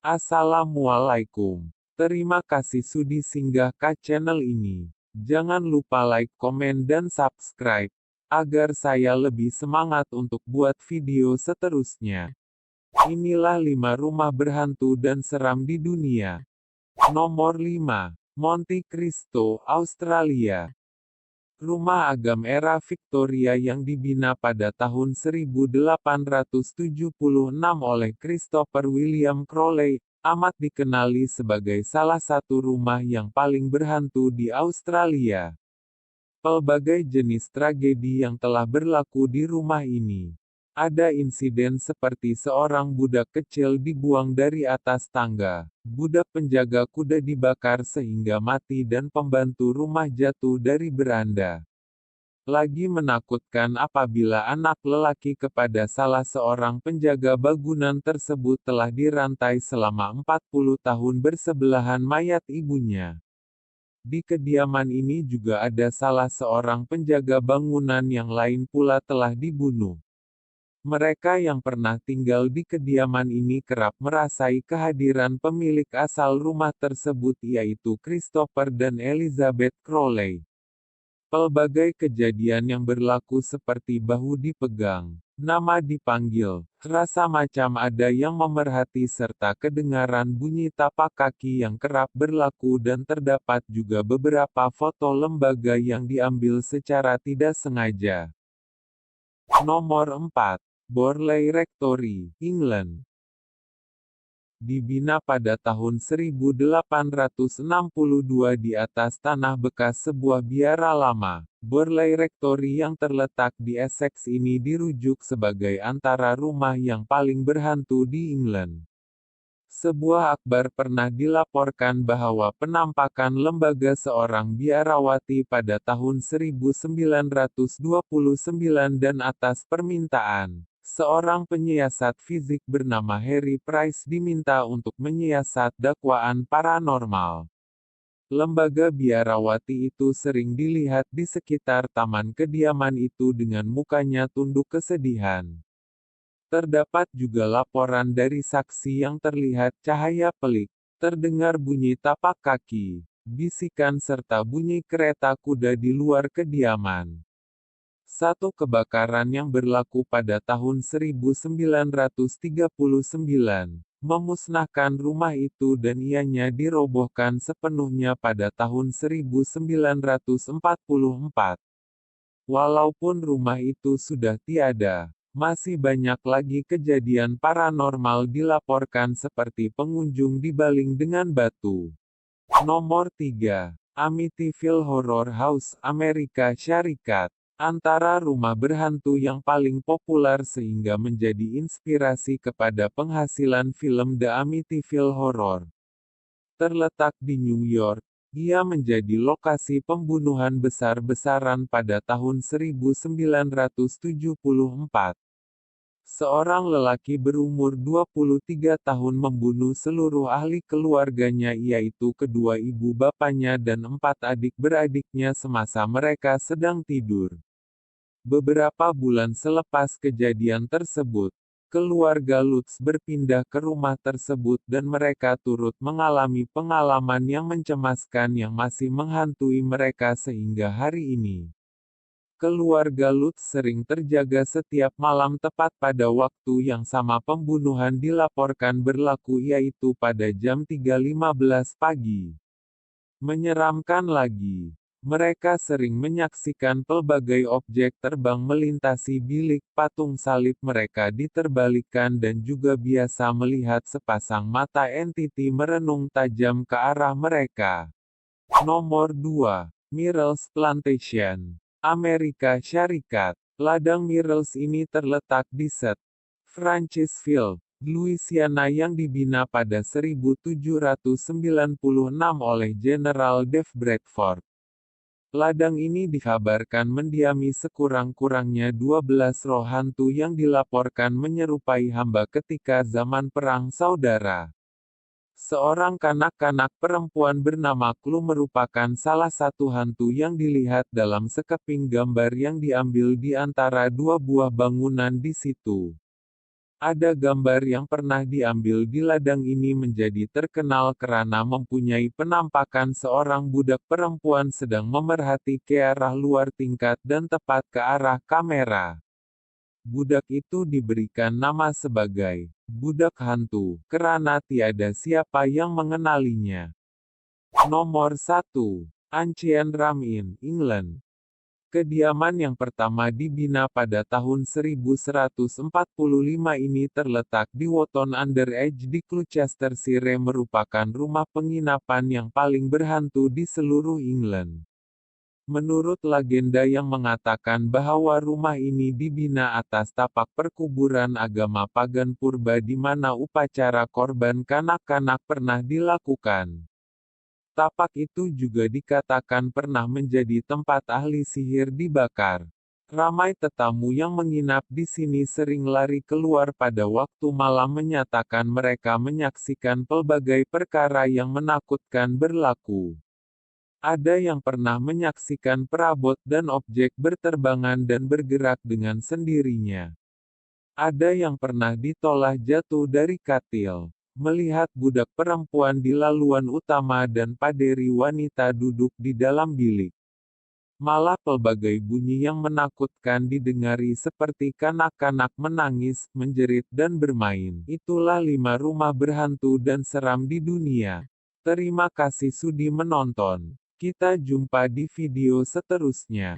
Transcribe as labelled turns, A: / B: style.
A: Assalamualaikum. Terima kasih sudah singgah ke channel ini. Jangan lupa like, komen, dan subscribe, agar saya lebih semangat untuk buat video seterusnya. Inilah 5 rumah berhantu dan seram di dunia. Nomor 5. Monte Cristo, Australia. Rumah agam era Victoria yang dibina pada tahun 1876 oleh Christopher William Crowley, amat dikenali sebagai salah satu rumah yang paling berhantu di Australia. Pelbagai jenis tragedi yang telah berlaku di rumah ini. Ada insiden seperti seorang budak kecil dibuang dari atas tangga, budak penjaga kuda dibakar sehingga mati dan pembantu rumah jatuh dari beranda. Lagi menakutkan apabila anak lelaki kepada salah seorang penjaga bangunan tersebut telah dirantai selama 40 tahun bersebelahan mayat ibunya. Di kediaman ini juga ada salah seorang penjaga bangunan yang lain pula telah dibunuh. Mereka yang pernah tinggal di kediaman ini kerap merasai kehadiran pemilik asal rumah tersebut yaitu Christopher dan Elizabeth Crowley. Pelbagai kejadian yang berlaku seperti bahu dipegang, nama dipanggil, rasa macam ada yang memerhati serta kedengaran bunyi tapak kaki yang kerap berlaku dan terdapat juga beberapa foto lembaga yang diambil secara tidak sengaja. Nomor 4. Borley Rectory, England. Dibina pada tahun 1862 di atas tanah bekas sebuah biara lama, Borley Rectory yang terletak di Essex ini dirujuk sebagai antara rumah yang paling berhantu di England. Sebuah akhbar pernah dilaporkan bahwa penampakan lembaga seorang biarawati pada tahun 1929 dan atas permintaan seorang penyiasat fizik bernama Harry Price diminta untuk menyiasat dakwaan paranormal. Lembaga biarawati itu sering dilihat di sekitar taman kediaman itu dengan mukanya tunduk kesedihan. Terdapat juga laporan dari saksi yang terlihat cahaya pelik, terdengar bunyi tapak kaki, bisikan serta bunyi kereta kuda di luar kediaman. Satu kebakaran yang berlaku pada tahun 1939, memusnahkan rumah itu dan ianya dirobohkan sepenuhnya pada tahun 1944. Walaupun rumah itu sudah tiada, masih banyak lagi kejadian paranormal dilaporkan seperti pengunjung dibaling dengan batu. Nomor 3. Amityville Horror House, Amerika Syarikat. Antara rumah berhantu yang paling populer sehingga menjadi inspirasi kepada penghasilan film The Amityville Horror. Terletak di New York, ia menjadi lokasi pembunuhan besar-besaran pada tahun 1974. Seorang lelaki berumur 23 tahun membunuh seluruh ahli keluarganya yaitu kedua ibu bapaknya dan 4 adik-beradiknya semasa mereka sedang tidur. Beberapa bulan selepas kejadian tersebut, keluarga Lutz berpindah ke rumah tersebut dan mereka turut mengalami pengalaman yang mencemaskan yang masih menghantui mereka sehingga hari ini. Keluarga Lutz sering terjaga setiap malam tepat pada waktu yang sama pembunuhan dilaporkan berlaku yaitu pada jam 3.15 pagi. Menyeramkan lagi, mereka sering menyaksikan pelbagai objek terbang melintasi bilik patung salib mereka diterbalikkan dan juga biasa melihat sepasang mata entiti merenung tajam ke arah mereka. Nomor 2. Myrtles Plantation, Amerika Syarikat. Ladang Myrtles ini terletak di St. Francisville, Louisiana yang dibina pada 1796 oleh General Dave Bradford. Ladang ini dikabarkan mendiami sekurang-kurangnya 12 roh hantu yang dilaporkan menyerupai hamba ketika zaman Perang Saudara. Seorang kanak-kanak perempuan bernama Chloe merupakan salah satu hantu yang dilihat dalam sekeping gambar yang diambil di antara dua buah bangunan di situ. Ada gambar yang pernah diambil di ladang ini menjadi terkenal karena mempunyai penampakan seorang budak perempuan sedang memerhati ke arah luar tingkat dan tepat ke arah kamera. Budak itu diberikan nama sebagai budak hantu, karena tiada siapa yang mengenalinya. Nomor 1. Ancient Ramin, England. Kediaman yang pertama dibina pada tahun 1145 ini terletak di Wootton-under-Edge di Gloucestershire, merupakan rumah penginapan yang paling berhantu di seluruh England. Menurut legenda yang mengatakan bahwa rumah ini dibina atas tapak perkuburan agama pagan purba di mana upacara korban kanak-kanak pernah dilakukan. Tapak itu juga dikatakan pernah menjadi tempat ahli sihir dibakar. Ramai tetamu yang menginap di sini sering lari keluar pada waktu malam menyatakan mereka menyaksikan pelbagai perkara yang menakutkan berlaku. Ada yang pernah menyaksikan perabot dan objek berterbangan dan bergerak dengan sendirinya. Ada yang pernah ditolak jatuh dari katil. Melihat budak perempuan di laluan utama dan paderi wanita duduk di dalam bilik. Malah pelbagai bunyi yang menakutkan didengari seperti kanak-kanak menangis, menjerit dan bermain. Itulah 5 rumah berhantu dan seram di dunia. Terima kasih sudi menonton. Kita jumpa di video seterusnya.